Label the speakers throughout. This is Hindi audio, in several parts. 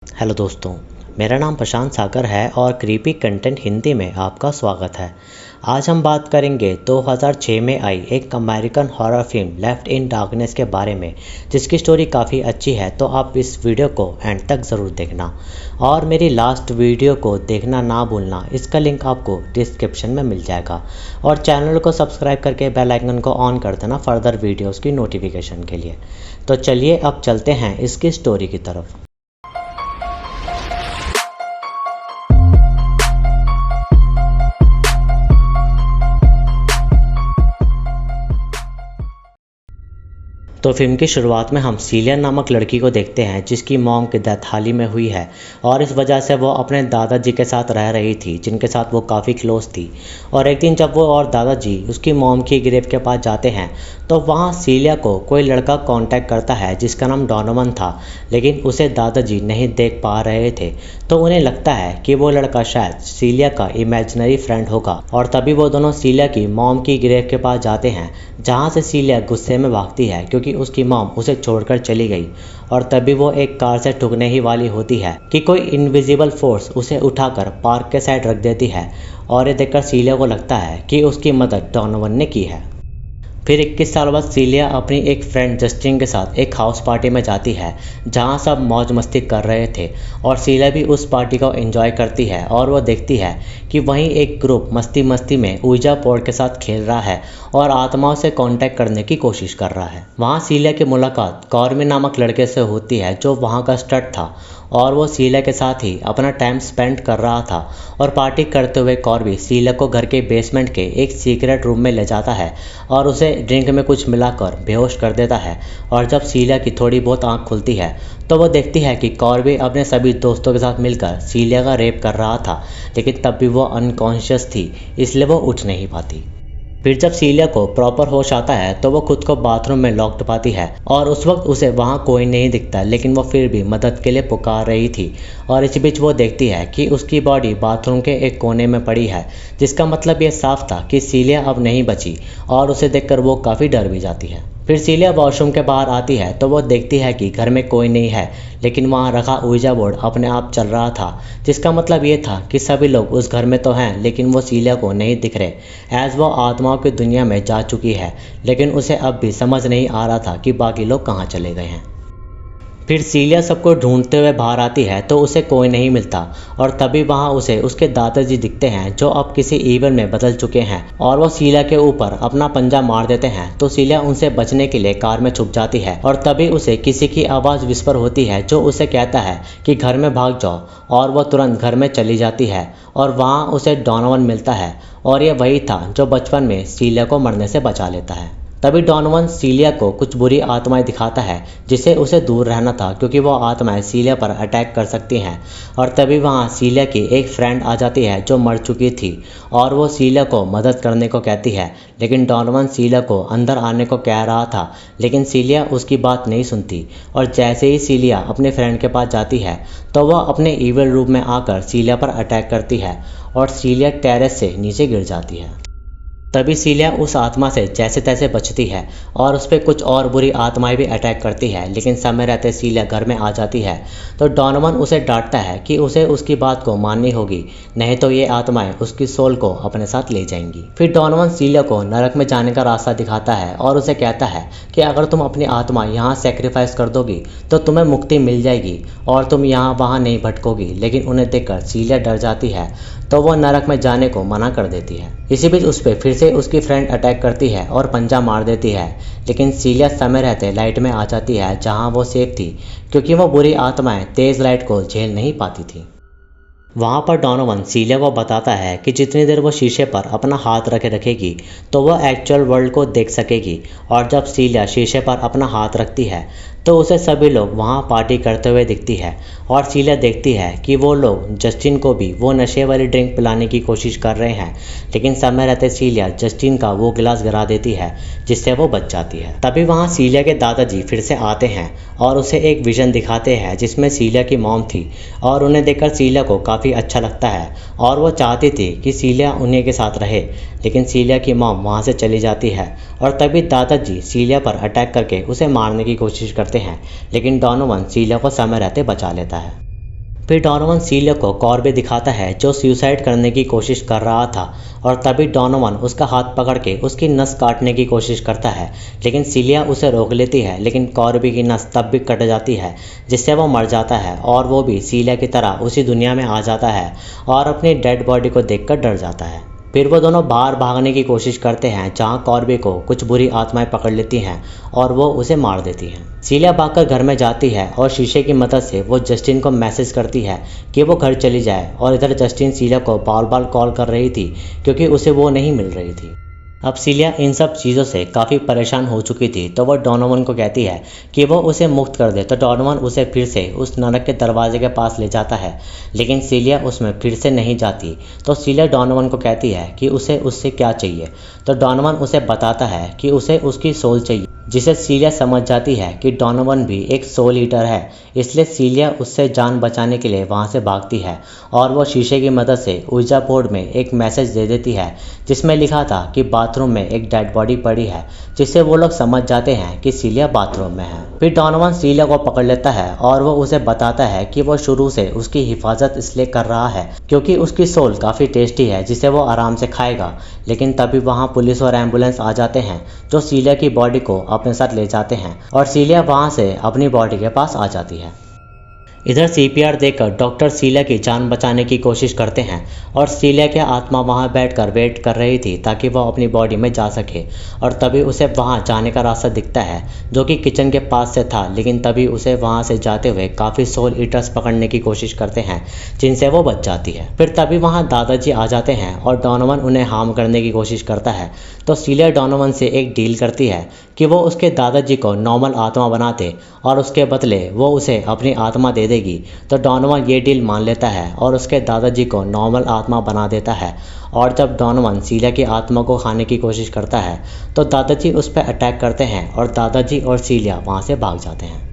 Speaker 1: हेलो दोस्तों, मेरा नाम प्रशांत सागर है और क्रीपी कंटेंट हिंदी में आपका स्वागत है। आज हम बात करेंगे 2006 में आई एक American horror film left in darkness के बारे में, जिसकी स्टोरी काफ़ी अच्छी है। तो आप इस वीडियो को एंड तक ज़रूर देखना और मेरी लास्ट वीडियो को देखना ना भूलना। इसका लिंक आपको डिस्क्रिप्शन में मिल जाएगा और चैनल को सब्सक्राइब करके बेल आइकन को ऑन कर देना फर्दर वीडियोस की नोटिफिकेशन के लिए। तो चलिए अब चलते हैं इसकी स्टोरी की तरफ। तो फिल्म की शुरुआत में हम सीलिया नामक लड़की को देखते हैं, जिसकी मॉम की डेथ हाल ही में हुई है और इस वजह से वो अपने दादाजी के साथ रह रही थी, जिनके साथ वो काफ़ी क्लोज थी। और एक दिन जब वो और दादाजी उसकी मॉम की ग्रेव के पास जाते हैं तो वहाँ सीलिया को कोई लड़का कांटेक्ट करता है जिसका नाम डोनोवन था, लेकिन उसे दादाजी नहीं देख पा रहे थे। तो उन्हें लगता है कि वो लड़का शायद सीलिया का इमेजिनरी फ्रेंड होगा और तभी वो दोनों सीलिया की मॉम की ग्रेव के पास जाते हैं, जहाँ से सीलिया गुस्से में भागती है क्योंकि उसकी मॉम उसे छोड़कर चली गई। और तभी वो एक कार से ठुकने ही वाली होती है कि कोई इनविजिबल फोर्स उसे उठाकर पार्क के साइड रख देती है और ये देखकर सीलिया को लगता है कि उसकी मदद डोनोवन ने की है। फिर 21 साल बाद सीलिया अपनी एक फ्रेंड जस्टिन के साथ एक हाउस पार्टी में जाती है, जहां सब मौज मस्ती कर रहे थे और सीलिया भी उस पार्टी को एंजॉय करती है। और वो देखती है कि वहीं एक ग्रुप मस्ती मस्ती में ऊर्जा बोर्ड के साथ खेल रहा है और आत्माओं से कांटेक्ट करने की कोशिश कर रहा है। वहाँ सीलिया की मुलाकात कॉर्मी नामक लड़के से होती है, जो वहाँ का स्टड था और वो सीलिया के साथ ही अपना टाइम स्पेंड कर रहा था। और पार्टी करते हुए कॉर्बी सीलिया को घर के बेसमेंट के एक सीक्रेट रूम में ले जाता है और उसे ड्रिंक में कुछ मिलाकर बेहोश कर देता है। और जब सीलिया की थोड़ी बहुत आंख खुलती है तो वो देखती है कि कॉर्बी अपने सभी दोस्तों के साथ मिलकर सीलिया का रेप कर रहा था, लेकिन तब भी वो अनकॉन्शियस थी, इसलिए वो उठ नहीं पाती। फिर जब सीलिया को प्रॉपर होश आता है तो वो खुद को बाथरूम में लॉक्ड पाती है और उस वक्त उसे वहाँ कोई नहीं दिखता, लेकिन वो फिर भी मदद के लिए पुकार रही थी। और इसी बीच वो देखती है कि उसकी बॉडी बाथरूम के एक कोने में पड़ी है, जिसका मतलब ये साफ था कि सीलिया अब नहीं बची और उसे देखकर वो काफ़ी डर भी जाती है। फिर सीलिया वॉशरूम के बाहर आती है तो वो देखती है कि घर में कोई नहीं है, लेकिन वहाँ रखा ऊर्जा बोर्ड अपने आप चल रहा था, जिसका मतलब ये था कि सभी लोग उस घर में तो हैं, लेकिन वो सीलिया को नहीं दिख रहे, एज वो आत्माओं की दुनिया में जा चुकी है। लेकिन उसे अब भी समझ नहीं आ रहा था कि बाकी लोग कहाँ चले गए हैं। फिर सीलिया सबको ढूंढते हुए बाहर आती है तो उसे कोई नहीं मिलता और तभी वहाँ उसे उसके दादाजी दिखते हैं, जो अब किसी इवन में बदल चुके हैं और वो सीलिया के ऊपर अपना पंजा मार देते हैं। तो सीलिया उनसे बचने के लिए कार में छुप जाती है और तभी उसे किसी की आवाज़ विस्पर होती है, जो उसे कहता है कि घर में भाग जाओ। और वो तुरंत घर में चली जाती है और वहाँ उसे डोनोवन मिलता है और ये वही था जो बचपन में सीलिया को मरने से बचा लेता है। तभी डोनोवन सीलिया को कुछ बुरी आत्माएं दिखाता है, जिसे उसे दूर रहना था क्योंकि वो आत्माएं सीलिया पर अटैक कर सकती हैं। और तभी वहाँ सीलिया की एक फ्रेंड आ जाती है जो मर चुकी थी और वो सीलिया को मदद करने को कहती है, लेकिन डोनोवन सीलिया को अंदर आने को कह रहा था, लेकिन सीलिया उसकी बात नहीं सुनती। और जैसे ही सीलिया अपने फ्रेंड के पास जाती है तो वह अपने इविल रूप में आकर सीलिया पर अटैक करती है और सीलिया टेरेस से नीचे गिर जाती है। तभी सीलिया उस आत्मा से जैसे तैसे बचती है और उस पर कुछ और बुरी आत्माएं भी अटैक करती है, लेकिन समय रहते सीलिया घर में आ जाती है। तो डोनोवन उसे डांटता है कि उसे उसकी बात को माननी होगी, नहीं तो ये आत्माएं उसकी सोल को अपने साथ ले जाएंगी। फिर डोनोवन सीलिया को नरक में जाने का रास्ता दिखाता है और उसे कहता है कि अगर तुम अपनी आत्मा यहाँ सेक्रीफाइस कर दोगी तो तुम्हें मुक्ति मिल जाएगी और तुम यहाँ वहाँ नहीं भटकोगी। लेकिन उन्हें देखकर सीलिया डर जाती है तो वो नरक में जाने को मना कर देती है। इसी बीच उस पर फिर से उसकी फ्रेंड अटैक करती है और पंजा मार देती है, लेकिन सीलिया समय रहते लाइट में आ जाती है जहाँ वो सेफ थी, क्योंकि वो बुरी आत्माएं तेज़ लाइट को झेल नहीं पाती थी। वहाँ पर डोनोवन सीलिया को बताता है कि जितनी देर वो शीशे पर अपना हाथ रखेगी तो वह एक्चुअल वर्ल्ड को देख सकेगी। और जब सीलिया शीशे पर अपना हाथ रखती है तो उसे सभी लोग वहाँ पार्टी करते हुए दिखती है और सीलिया देखती है कि वो लोग जस्टिन को भी वो नशे वाली ड्रिंक पिलाने की कोशिश कर रहे हैं, लेकिन समय रहते सीलिया जस्टिन का वो गिलास गिरा देती है, जिससे वो बच जाती है। तभी वहाँ सीलिया के दादाजी फिर से आते हैं और उसे एक विजन दिखाते हैं जिसमें सीलिया की मॉम थी और उन्हें देखकर सीलिया को काफ़ी अच्छा लगता है और वो चाहती थी कि सीलिया उन्हीं के साथ रहे, लेकिन सीलिया की मॉम वहाँ से चली जाती है। और तभी दादाजी सीलिया पर अटैक करके उसे मारने की कोशिश करते हैं, लेकिन डोनोवन सीलिया को समय रहते बचा लेता है। फिर डॉनोवन सीलिया को कॉर्बे दिखाता है जो सुसाइड करने की कोशिश कर रहा था और तभी डॉनोवन उसका हाथ पकड़ के उसकी नस काटने की कोशिश करता है, लेकिन सीलिया उसे रोक लेती है। लेकिन कॉर्बे की नस तब भी कट जाती है जिससे वो मर जाता है और वो भी सीलिया की तरह उसी दुनिया में आ जाता है और अपनी डेड बॉडी को देखकर डर जाता है। फिर वो दोनों बाहर भागने की कोशिश करते हैं जहाँ कॉर्बे को कुछ बुरी आत्माएं पकड़ लेती हैं और वो उसे मार देती हैं। सीलिया भागकर घर में जाती है और शीशे की मदद से वो जस्टिन को मैसेज करती है कि वो घर चली जाए और इधर जस्टिन सीलिया को बार बार कॉल कर रही थी क्योंकि उसे वो नहीं मिल रही थी। अब सीलिया इन सब चीज़ों से काफ़ी परेशान हो चुकी थी तो वह डॉनोवन को कहती है कि वो उसे मुक्त कर दे। तो डॉनोवन उसे फिर से उस नरक के दरवाजे के पास ले जाता है, लेकिन सीलिया उसमें फिर से नहीं जाती। तो सीलिया डॉनोवन को कहती है कि उसे उससे क्या चाहिए। तो डॉनोवन उसे बताता है कि उसे उसकी सोल चाहिए, जिसे सीलिया समझ जाती है कि डॉनोवन भी एक सोल ईटर है। इसलिए सीलिया उससे जान बचाने के लिए वहाँ से भागती है और वो शीशे की मदद से ऊर्जा बोर्ड में एक मैसेज दे देती है जिसमें लिखा था कि बाथरूम में एक डेड बॉडी पड़ी है, जिससे वो लोग समझ जाते हैं कि सीलिया बाथरूम में है। फिर डॉनोवन सीलिया को पकड़ लेता है और वो उसे बताता है कि वो शुरू से उसकी हिफाजत इसलिए कर रहा है क्योंकि उसकी सोल काफ़ी टेस्टी है जिसे वो आराम से खाएगा। लेकिन तभी वहाँ पुलिस और एम्बुलेंस आ जाते हैं जो सीलिया की बॉडी को अपने साथ ले जाते हैं और सीलिया वहाँ से अपनी बॉडी के पास आ जाती है। इधर सीपीआर देकर डॉक्टर सीलिया की जान बचाने की कोशिश करते हैं और सीलिया की आत्मा वहां बैठकर वेट कर रही थी ताकि वह अपनी बॉडी में जा सके। और तभी उसे वहां जाने का रास्ता दिखता है जो कि किचन के पास से था, लेकिन तभी उसे वहां से जाते हुए काफ़ी सोल ईटर्स पकड़ने की कोशिश करते हैं जिनसे वो बच जाती है। फिर तभी वहाँ दादाजी आ जाते हैं और डॉनोवन उन्हें हार्म करने की कोशिश करता है। तो सीलिया डॉनोवन से एक डील करती है कि वो उसके दादाजी को नॉर्मल आत्मा बना दे और उसके बदले वो उसे अपनी आत्मा दे देगी। तो डॉनोवन ये डील मान लेता है और उसके दादाजी को नॉर्मल आत्मा बना देता है। और जब डॉनोवन सीलिया की आत्मा को खाने की कोशिश करता है तो दादाजी उस पर अटैक करते हैं और दादाजी और सीलिया वहाँ से भाग जाते हैं।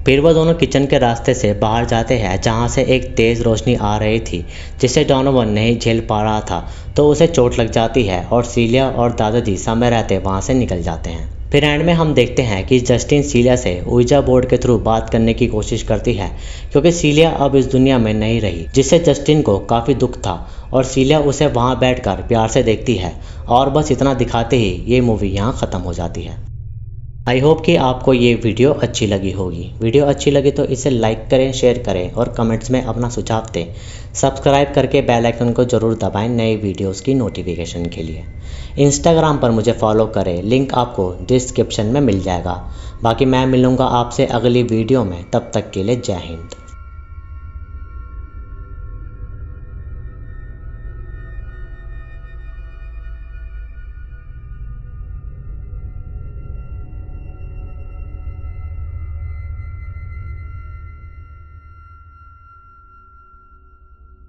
Speaker 1: फिर वो दोनों किचन के रास्ते से बाहर जाते हैं जहाँ से एक तेज़ रोशनी आ रही थी जिसे डॉनोवन नहीं झेल पा रहा था। तो उसे चोट लग जाती है और सीलिया और दादाजी समय रहते वहाँ से निकल जाते हैं। फिर एंड में हम देखते हैं कि जस्टिन सीलिया से ऊर्जा बोर्ड के थ्रू बात करने की कोशिश करती है क्योंकि सीलिया अब इस दुनिया में नहीं रही, जिससे जस्टिन को काफ़ी दुख था और सीलिया उसे वहाँ बैठकर प्यार से देखती है। और बस इतना दिखाते ही ये मूवी यहाँ ख़त्म हो जाती है। आई होप कि आपको ये वीडियो अच्छी लगी होगी। वीडियो अच्छी लगी तो इसे लाइक करें, शेयर करें और कमेंट्स में अपना सुझाव दें। सब्सक्राइब करके बेल आइकन को ज़रूर दबाएं नए वीडियोस की नोटिफिकेशन के लिए। इंस्टाग्राम पर मुझे फॉलो करें, लिंक आपको डिस्क्रिप्शन में मिल जाएगा। बाकी मैं मिलूँगा आपसे अगली वीडियो में, तब तक के लिए जय हिंद।